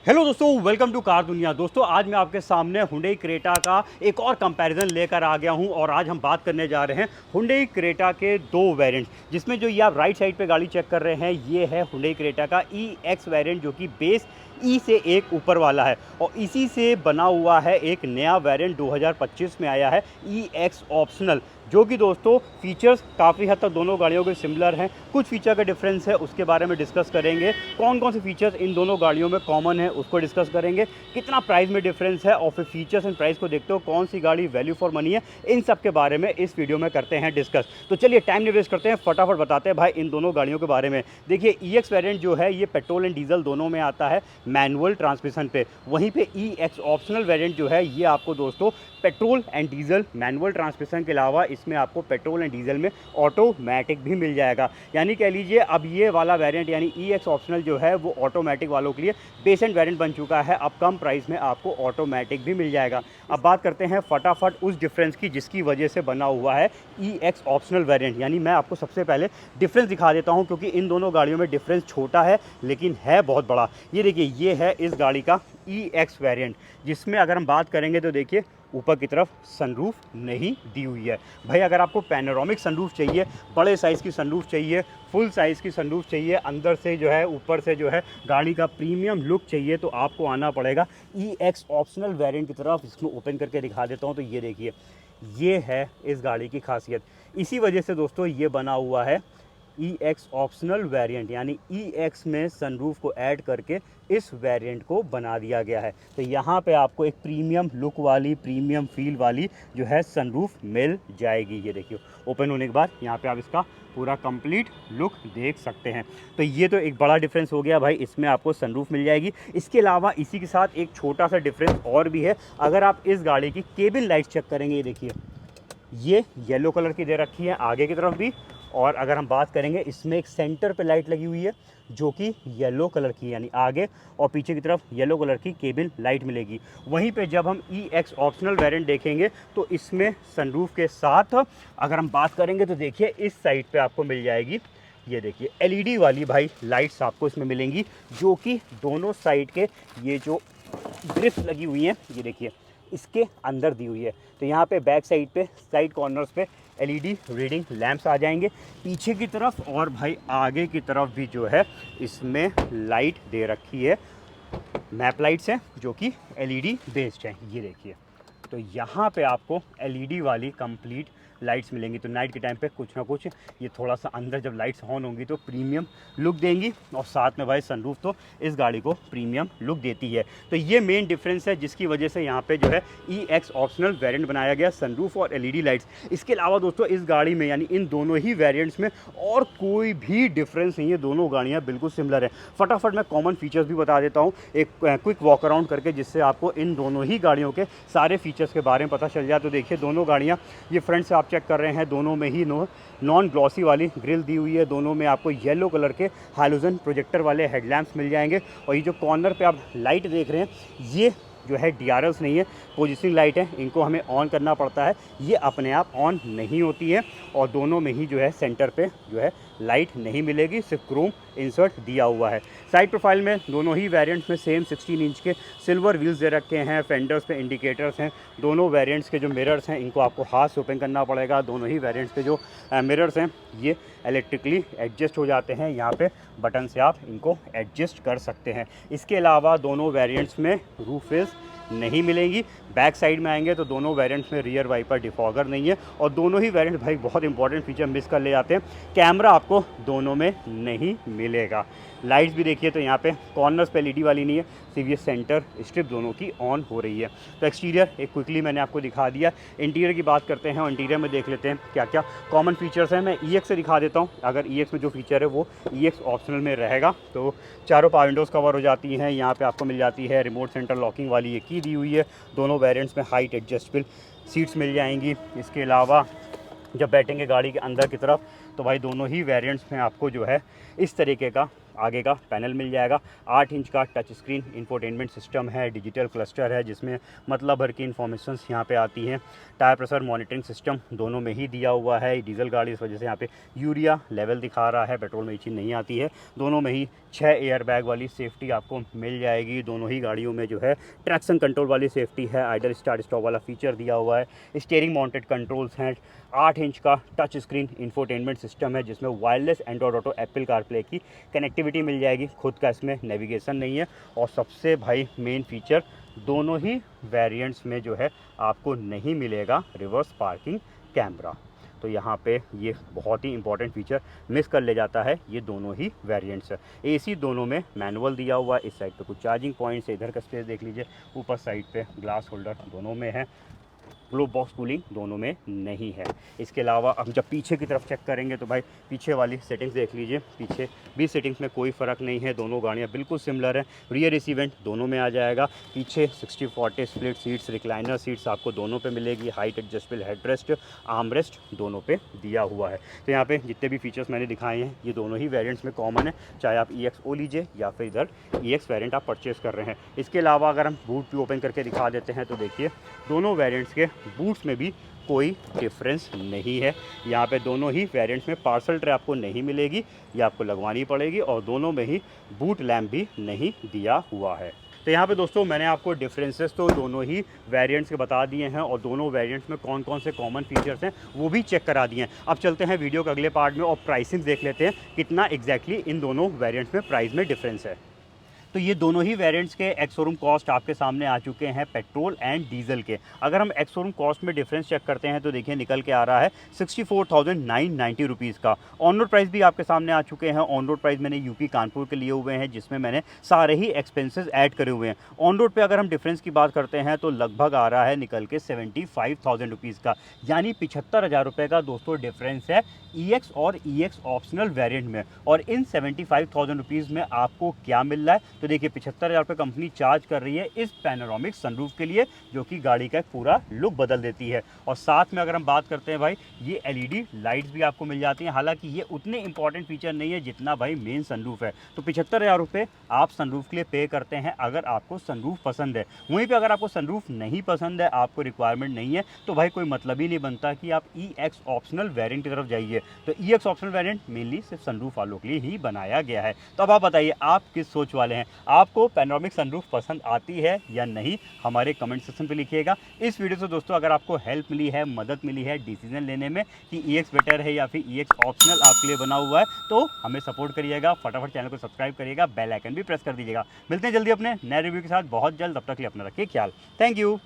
Hello दोस्तों, welcome to car दुनिया। दोस्तों, आज मैं आपके सामने हुंडई क्रेटा का एक और कंपैरिजन लेकर आ गया हूं और आज हम बात करने जा रहे हैं हुंडई क्रेटा के दो वेरिएंट, जिसमें जो ये आप राइट साइड पे गाड़ी चेक कर रहे हैं ये है हुंडई क्रेटा का EX वेरिएंट, जो कि बेस ई से एक ऊपर वाला है और इसी से बना हुआ है एक नया वेरिएंट 2025 में आया है EX ऑप्शनल, जो कि दोस्तों फीचर्स काफ़ी हद तक दोनों गाड़ियों के सिमिलर हैं। कुछ फीचर का डिफरेंस है, उसके बारे में डिस्कस करेंगे। कौन कौन से फीचर्स इन दोनों गाड़ियों में कॉमन है उसको डिस्कस करेंगे। कितना प्राइस में डिफरेंस है और फिर फीचर्स एंड प्राइस को देखते हो कौन सी गाड़ी वैल्यू फॉर मनी है, इन सब के बारे में इस वीडियो में करते हैं डिस्कस। तो चलिए टाइम नहीं वेस्ट करते हैं, फटाफट बताते हैं भाई इन दोनों गाड़ियों के बारे में। देखिए, EX वेरिएंट जो है ये पेट्रोल एंड डीजल दोनों में आता है मैनुअल ट्रांसमिशन पे। वहीं पे EX ऑप्शनल वेरिएंट जो है ये आपको दोस्तों petrol and diesel manual transmission के अलावा इसमें आपको पेट्रोल एंड डीजल में ऑटोमेटिक भी मिल जाएगा। यानी कह लीजिए अब ये वाला वेरिएंट यानी EX ऑप्शनल जो है वो ऑटोमेटिक वालों के लिए बेसेंट वेरिएंट बन चुका है। अब कम प्राइस में आपको ऑटोमेटिक भी मिल जाएगा। अब बात करते हैं फटाफट उस डिफरेंस की जिसकी वजह से बना हुआ है EX ऑप्शनल वेरिएंट। यानी मैं आपको सबसे पहले डिफरेंस दिखा देता हूँ, क्योंकि इन दोनों गाड़ियों में डिफरेंस छोटा है लेकिन है बहुत बड़ा। ये देखिए, ये है इस गाड़ी का EX वेरिएंट, जिसमें अगर हम बात करेंगे तो देखिए ऊपर की तरफ सनरूफ नहीं दी हुई है। भाई अगर आपको पैनोरामिक सनरूफ चाहिए, बड़े साइज़ की सनरूफ चाहिए, फुल साइज़ की सनरूफ चाहिए, अंदर से जो है ऊपर से जो है गाड़ी का प्रीमियम लुक चाहिए, तो आपको आना पड़ेगा EX ऑप्शनल वेरिएंट की तरफ। इसको ओपन करके दिखा देता हूँ। तो ये देखिए, ये है इस गाड़ी की खासियत। इसी वजह से दोस्तों ये बना हुआ है EX ऑप्शनल वेरिएंट, यानी EX में सनरूफ को ऐड करके इस वेरिएंट को बना दिया गया है। तो यहाँ पे आपको एक प्रीमियम लुक वाली, प्रीमियम फील वाली जो है सनरूफ मिल जाएगी। ये देखिए, ओपन होने के बाद यहाँ पे आप इसका पूरा कंप्लीट लुक देख सकते हैं। तो ये तो एक बड़ा डिफरेंस हो गया भाई, इसमें आपको सनरूफ मिल जाएगी। इसके अलावा इसी के साथ एक छोटा सा डिफरेंस और भी है। अगर आप इस गाड़ी की केबिन लाइट चेक करेंगे, ये देखिए, ये येलो कलर की दे रखी है आगे की तरफ भी, और अगर हम बात करेंगे इसमें एक सेंटर पे लाइट लगी हुई है जो कि येलो कलर की, यानी आगे और पीछे की तरफ येलो कलर की केबिन लाइट मिलेगी। वहीं पे जब हम EX ऑप्शनल वेरिएंट देखेंगे तो इसमें सनरूफ के साथ अगर हम बात करेंगे तो देखिए इस साइड पे आपको मिल जाएगी, ये देखिए LED वाली भाई लाइट्स आपको इसमें मिलेंगी, जो कि दोनों साइड के ये जो ग्रिप्स लगी हुई हैं ये देखिए इसके अंदर दी हुई है। तो यहाँ पे बैक साइड पे साइड कॉर्नर्स पे LED रीडिंग लैंप्स आ जाएंगे पीछे की तरफ, और भाई आगे की तरफ भी जो है इसमें लाइट दे रखी है, मैप लाइट्स हैं जो कि LED बेस्ड हैं। ये देखिए, तो यहाँ पे आपको LED वाली कंप्लीट लाइट्स मिलेंगी। तो नाइट के टाइम पे कुछ ना कुछ ये थोड़ा सा अंदर जब लाइट्स ऑन होंगी तो प्रीमियम लुक देंगी, और साथ में भाई सनरूफ तो इस गाड़ी को प्रीमियम लुक देती है। तो ये मेन डिफरेंस है जिसकी वजह से यहाँ पे जो है EX ऑप्शनल वेरिएंट बनाया गया, सनरूफ और LED लाइट्स। इसके अलावा दोस्तों इस गाड़ी में यानी इन दोनों ही वेरिएंट्स में और कोई भी डिफरेंस नहीं है, दोनों गाड़ियाँ बिल्कुल सिमिलर है। फटाफट मैं कॉमन फीचर्स भी बता देता हूँ एक क्विक वॉक अराउंड करके, जिससे आपको इन दोनों ही गाड़ियों के सारे फीचर्स के बारे में पता चल जाए। तो देखिए, दोनों गाड़ियाँ ये फ्रंट से आप चेक कर रहे हैं, दोनों में ही नॉन ग्लॉसी वाली ग्रिल दी हुई है। दोनों में आपको येलो कलर के हाइलोजन प्रोजेक्टर वाले हेडलैम्प्स मिल जाएंगे, और ये जो कॉर्नर पे आप लाइट देख रहे हैं ये जो है DRLs नहीं है, पोजिशनिंग लाइट है, इनको हमें ऑन करना पड़ता है, ये अपने आप ऑन नहीं होती है। और दोनों में ही जो है सेंटर पे जो है लाइट नहीं मिलेगी, सिर्फ क्रोम इंसर्ट दिया हुआ है। साइड प्रोफाइल में दोनों ही वेरिएंट्स में सेम 16 इंच के सिल्वर व्हील्स दे रखे हैं, फेंडर्स पे इंडिकेटर्स हैं। दोनों वेरिएंट्स के जो मिरर्स हैं इनको आपको हाथ से ओपन करना पड़ेगा। दोनों ही वेरिएंट्स के जो मिरर्स हैं ये इलेक्ट्रिकली एडजस्ट हो जाते हैं, यहाँ पे बटन से आप इनको एडजस्ट कर सकते हैं। इसके अलावा दोनों वेरिएंट्स में रूफ रेल्स नहीं मिलेंगी। बैक साइड में आएंगे तो दोनों वेरिएंट्स में रियर वाइपर डिफॉगर नहीं है, और दोनों ही वेरिएंट भाई बहुत इंपॉर्टेंट फीचर मिस कर ले जाते हैं, कैमरा आपको दोनों में नहीं मिलेगा। लाइट्स भी देखिए, तो यहाँ पे कॉर्नर्स पे LED वाली नहीं है, सिर्फ ये सेंटर स्ट्रिप दोनों की ऑन हो रही है। तो एक्सटीरियर एक क्विकली मैंने आपको दिखा दिया। इंटीरियर की बात करते हैं और इंटीरियर में देख लेते हैं क्या क्या कॉमन फीचर्स हैं। मैं EX से दिखा देता हूँ। अगर EX में जो फीचर है वो EX ऑप्शनल में रहेगा। तो चारों पावर विंडोज़ कवर हो जाती हैं, यहाँ पे आपको मिल जाती है रिमोट सेंटर लॉकिंग वाली ये की दी हुई है। दोनों वेरिएंट्स में हाइट एडजस्टेबल सीट्स मिल जाएंगी। इसके अलावा जब बैठेंगे गाड़ी के अंदर की तरफ तो भाई दोनों ही वेरिएंट्स में आपको जो है इस तरीके का आगे का पैनल मिल जाएगा। 8 इंच का टच स्क्रीन इंफोटेनमेंट सिस्टम है, डिजिटल क्लस्टर है जिसमें मतलब भर की इन्फॉर्मेशंस यहाँ पे आती हैं। टायर प्रेशर मॉनिटरिंग सिस्टम दोनों में ही दिया हुआ है। डीजल गाड़ी इस वजह से यहाँ पे यूरिया लेवल दिखा रहा है, पेट्रोल में ये चीज़ नहीं आती है। दोनों में ही 6 एयर बैग वाली सेफ्टी आपको मिल जाएगी। दोनों ही गाड़ियों में जो है ट्रैक्शन कंट्रोल वाली सेफ्टी है, आइडल स्टार्ट स्टॉप वाला फीचर दिया हुआ है। स्टीयरिंग माउंटेड कंट्रोल्स हैं। 8 इंच का टच स्क्रीन इंफोटेनमेंट सिस्टम है जिसमें wireless Android auto Apple CarPlay की कनेक्टिविटी मिल जाएगी। खुद का इसमें नेविगेशन नहीं है। और सबसे भाई मेन फीचर, दोनों ही वेरिएंट्स में जो है आपको नहीं मिलेगा रिवर्स पार्किंग कैमरा। तो यहाँ पे ये बहुत ही इंपॉर्टेंट फीचर मिस कर ले जाता है ये दोनों ही वेरिएंट्स। एसी दोनों में मैनुअल दिया हुआ है। इस साइड पे कुछ चार्जिंग पॉइंट्स है, इधर का स्पेस देख लीजिए, ऊपर साइड पे ग्लास होल्डर दोनों में है। ग्लोब बॉक्स कूलिंग दोनों में नहीं है। इसके अलावा हम जब पीछे की तरफ चेक करेंगे तो भाई पीछे वाली सेटिंग्स देख लीजिए, पीछे भी सेटिंग्स में कोई फ़र्क नहीं है, दोनों गाड़ियाँ बिल्कुल सिमिलर है। रियर एसी वेंट दोनों में आ जाएगा। पीछे 60-40 स्प्लिट सीट्स, रिक्लाइनर सीट्स आपको दोनों पे मिलेगी। Height adjustable headrest, arm rest दोनों पे दिया हुआ है। तो यहाँ पे जितने भी फीचर्स मैंने दिखाए हैं ये दोनों ही वेरिएंट्स में कॉमन है, चाहे आप EXO लीजिए या फिर इधर EX वेरिएंट आप परचेज़ कर रहे हैं। इसके अलावा अगर हम बूट भी ओपन करके दिखा देते हैं तो देखिए दोनों वेरिएंट्स के बूट्स में भी कोई डिफरेंस नहीं है। यहाँ पे दोनों ही वेरिएंट्स में पार्सल ट्रे आपको नहीं मिलेगी, ये आपको लगवानी पड़ेगी। और दोनों में ही बूट लैम्प भी नहीं दिया हुआ है। तो यहाँ पे दोस्तों मैंने आपको डिफरेंसेस तो दोनों ही वेरिएंट्स के बता दिए हैं और दोनों वेरिएंट्स में कौन कौन से कॉमन फीचर्स हैं वो भी चेक करा दिए हैं। अब चलते हैं वीडियो के अगले पार्ट में और प्राइसिंग देख लेते हैं कितना एग्जैक्टली इन दोनों वेरिएंट्स में प्राइस में डिफरेंस है। तो ये दोनों ही वेरिएंट्स के एक्स शोरूम कॉस्ट आपके सामने आ चुके हैं, पेट्रोल एंड डीजल के। अगर हम एक्स शोरूम कॉस्ट में डिफरेंस चेक करते हैं तो देखिए निकल के आ रहा है 64,990 रुपीज़ का। ऑन रोड प्राइस भी आपके सामने आ चुके हैं। ऑन रोड प्राइस मैंने यूपी कानपुर के लिए हुए हैं जिसमें मैंने सारे ही एक्सपेंसेस ऐड करे हुए हैं। ऑन रोड पे अगर हम डिफरेंस की बात करते हैं तो लगभग आ रहा है निकल के 75,000 रुपीज़ का, यानी 75,000 रुपये का दोस्तों डिफरेंस है EX और EX ऑप्शनल वेरिएंट में। और इन 75,000 रुपीज़ में आपको क्या मिल रहा है तो देखिए 75,000 रुपये कंपनी चार्ज कर रही है इस पैनोरामिक सनरूफ के लिए, जो कि गाड़ी का एक पूरा लुक बदल देती है। और साथ में अगर हम बात करते हैं भाई ये LED लाइट्स भी आपको मिल जाती हैं। हालांकि ये उतने इंपॉर्टेंट फीचर नहीं है जितना भाई मेन सनरूफ है। तो 75,000 रुपये आप सनरूफ के लिए पे करते हैं अगर आपको सनरूफ पसंद है। वहीं पर अगर आपको सनरूफ नहीं पसंद है, आपको रिक्वायरमेंट नहीं है, तो भाई कोई मतलब ही नहीं बनता कि आप EX ऑप्शनल वेरिएंट की तरफ जाइए। तो EX ऑप्शनल वेरिएंट मेनली सिर्फ सनरूफ वालों के लिए ही बनाया गया है। तो अब आप बताइए आप किस सोच वाले हैं, आपको पैनोरामिक सनरूफ पसंद आती है या नहीं, हमारे कमेंट सेक्शन पे लिखिएगा। इस वीडियो से दोस्तों अगर आपको हेल्प मिली है, मदद मिली है डिसीजन लेने में कि EX बेटर है या फिर EX ऑप्शनल आपके लिए बना हुआ है, तो हमें सपोर्ट करिएगा, फटाफट चैनल को सब्सक्राइब करिएगा, बेल आइकन भी प्रेस कर दीजिएगा। मिलते हैं जल्दी अपने नए रिव्यू के साथ बहुत जल्द, तब तक के लिए अपना रखिए ख्याल। Thank you.